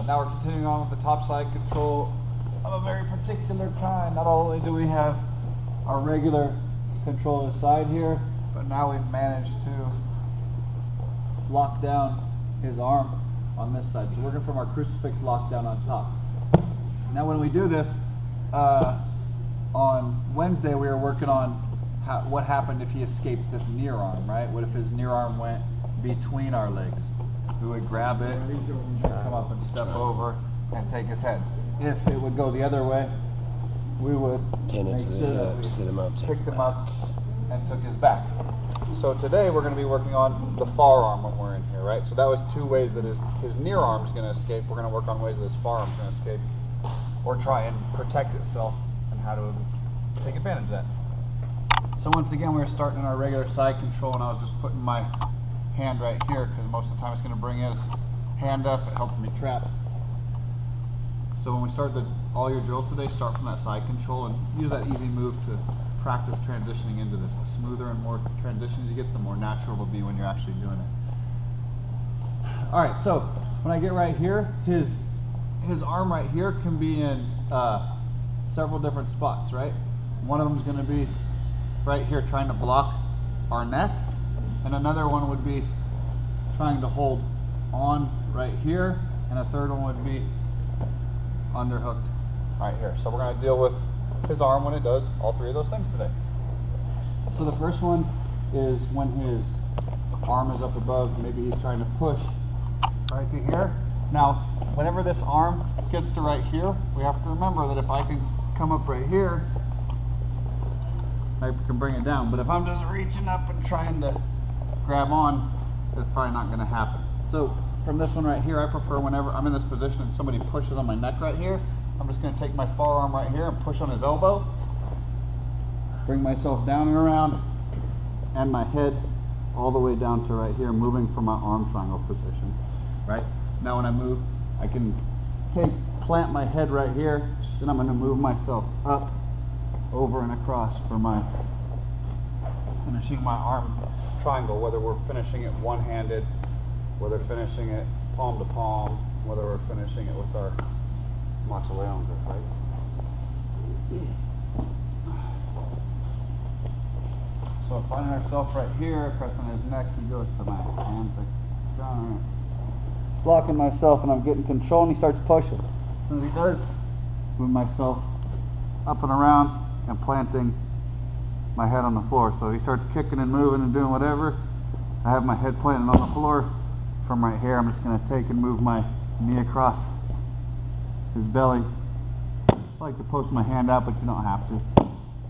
Now we're continuing on with the top side control of a very particular kind. Not only do we have our regular control to the side here, but now we've managed to lock down his arm on this side. So working from our crucifix lockdown on top. Now when we do this, on Wednesday we were working on what happened if he escaped this near arm, right? What if his near arm went between our legs? We would grab it, and come up and step over and take his head. If it would go the other way, we would pin it to the sit him up, picked him up and took his back. So today we're going to be working on the far arm when we're in here, right? So that was two ways that his near arm's going to escape. We're going to work on ways that his far arm's going to escape or try and protect itself and how to take advantage of that. So once again, we were starting in our regular side control, and I was just putting my hand right here because most of the time it's going to bring his hand up. It helps me trap. So when we start all your drills today, start from that side control and use that easy move to practice transitioning into this. The smoother and more transitions you get, the more natural it'll be when you're actually doing it. All right, so when I get right here, his arm right here can be in several different spots, right? One of them is going to be right here trying to block our neck, and another one would be trying to hold on right here, and a third one would be underhooked right here. So we're going to deal with his arm when it does all three of those things today. So the first one is when his arm is up above, maybe he's trying to push right to here. Now, whenever this arm gets to right here, we have to remember that if I can come up right here, I can bring it down. But if I'm just reaching up and trying to grab on, it's probably not going to happen. So from this one right here, I prefer whenever I'm in this position and somebody pushes on my neck right here, I'm just going to take my far arm right here and push on his elbow, bring myself down and around, and my head all the way down to right here, moving from my arm triangle position, right? Now when I move, I can plant my head right here, then I'm going to move myself up, over and across for finishing my arm triangle, whether we're finishing it one-handed, whether finishing it palm to palm, whether we're finishing it with our Mausoleum grip, right? So finding ourselves right here, pressing his neck, he goes to my hands like down, blocking myself, and I'm getting control, and he starts pushing. As soon as he does, move myself up and around and planting my head on the floor. So he starts kicking and moving and doing whatever. I have my head planted on the floor. From right here, I'm just going to take and move my knee across his belly. I like to post my hand out, but you don't have to.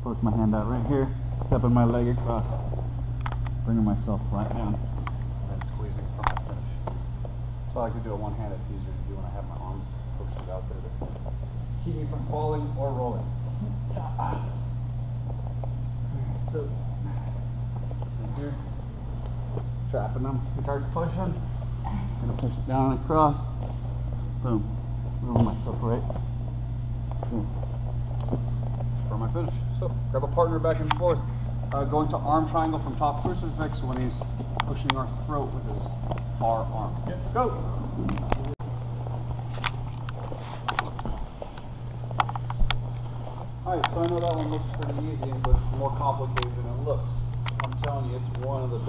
Post my hand out right here, stepping my leg across, bringing myself right down, and then squeezing for my finish. So I like to do it one-handed. It's easier to do when I have my arms posted out there to keep me from falling or rolling. So, right here, trapping him. He starts pushing. I'm gonna push it down and across. Boom. Move myself right. Boom. For my finish. So, grab a partner back and forth. Going to arm triangle from top crucifix when he's pushing our throat with his far arm. Okay, go! Alright, so I know that one looks pretty easy, but it's more complicated than it looks. I'm telling you, it's one of the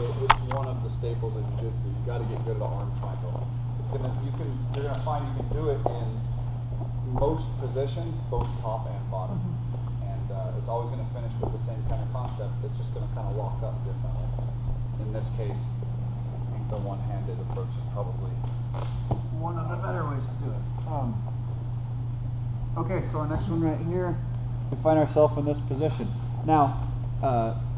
staples of jiu-jitsu. You got to get good at the arm triangle. You're gonna find you can do it in most positions, both top and bottom, and it's always going to finish with the same kind of concept. It's just going to kind of lock up differently. In this case, I think the one-handed approach is probably one of the better ways to do it. Okay, so our next one right here, we find ourselves in this position. Now,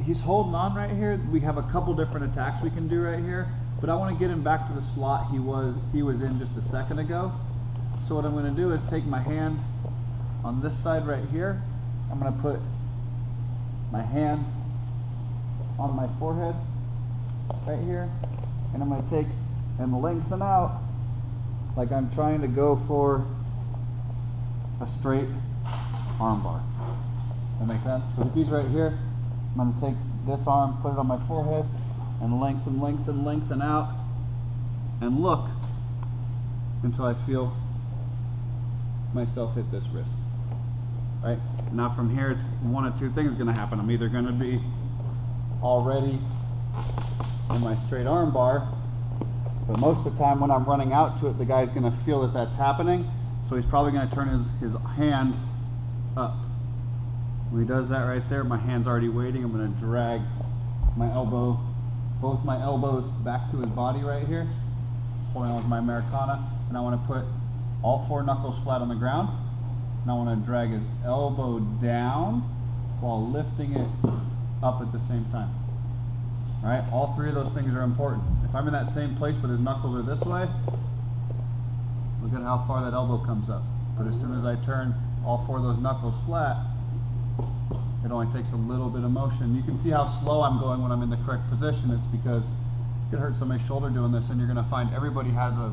he's holding on right here. We have a couple different attacks we can do right here, but I want to get him back to the slot he was in just a second ago. So what I'm going to do is take my hand on this side right here. I'm going to put my hand on my forehead right here, and I'm going to take and lengthen out like I'm trying to go for a straight arm bar. That make sense? So if he's right here, I'm going to take this arm, put it on my forehead, and lengthen, lengthen, lengthen out, and look until I feel myself hit this wrist. Right? Now from here, it's one of two things going to happen. I'm either going to be already in my straight arm bar, but most of the time when I'm running out to it, the guy's going to feel that that's happening, so he's probably going to turn his hand up. When he does that right there, my hand's already waiting. I'm going to drag my elbow, both my elbows back to his body right here, holding on with my Americana, and I want to put all 4 knuckles flat on the ground, and I want to drag his elbow down while lifting it up at the same time. All right, all 3 of those things are important. If I'm in that same place but his knuckles are this way, look at how far that elbow comes up. But as soon as I turn all 4 of those knuckles flat, it only takes a little bit of motion. You can see how slow I'm going when I'm in the correct position. It's because you could hurt somebody's shoulder doing this, and you're going to find everybody has a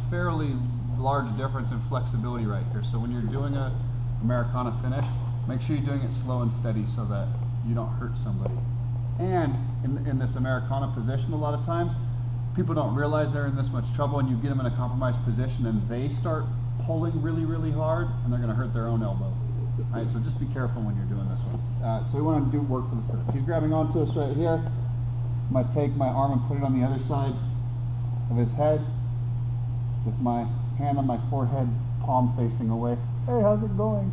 fairly large difference in flexibility right here. So when you're doing a Americana finish, make sure you're doing it slow and steady so that you don't hurt somebody. And in this Americana position, a lot of times, people don't realize they're in this much trouble, and you get them in a compromised position and they start pulling really, really hard, and they're going to hurt their own elbow. All right, so just be careful when you're doing this one. So we want to do work for the sit-up. He's grabbing onto us right here. I'm going to take my arm and put it on the other side of his head with my hand on my forehead, palm facing away. Hey, how's it going?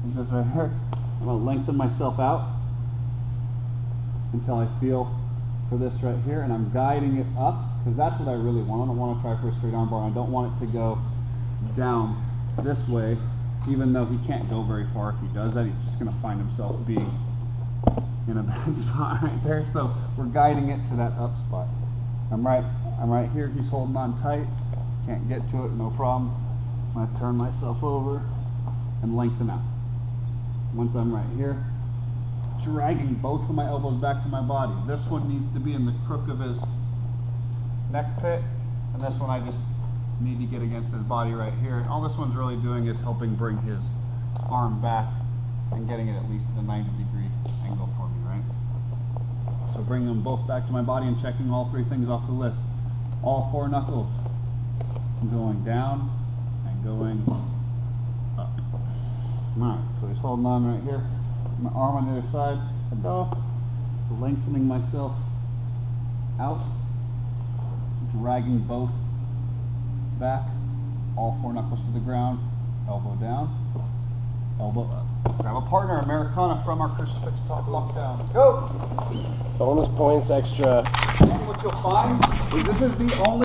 Like this right here. I'm going to lengthen myself out until I feel for this right here, and I'm guiding it up because that's what I really want. I don't want to try for a straight arm bar. I don't want it to go down this way, even though he can't go very far. If he does that, he's just going to find himself being in a bad spot right there. So we're guiding it to that up spot. I'm right here. He's holding on tight. Can't get to it, no problem. I'm going to turn myself over and lengthen out. Once I'm right here, dragging both of my elbows back to my body. This one needs to be in the crook of his neck pit, and this one I just need to get against his body right here. And all this one's really doing is helping bring his arm back and getting it at least at a 90-degree angle for me, right? So bringing them both back to my body and checking all 3 things off the list. All 4 knuckles going down and going up. Alright, so he's holding on right here. My arm on the other side, lengthening myself out, dragging both back, all 4 knuckles to the ground, elbow down, elbow up. Grab a partner, Americana from our crucifix top lockdown. Go! Bonus points extra. And what you'll find is this is the only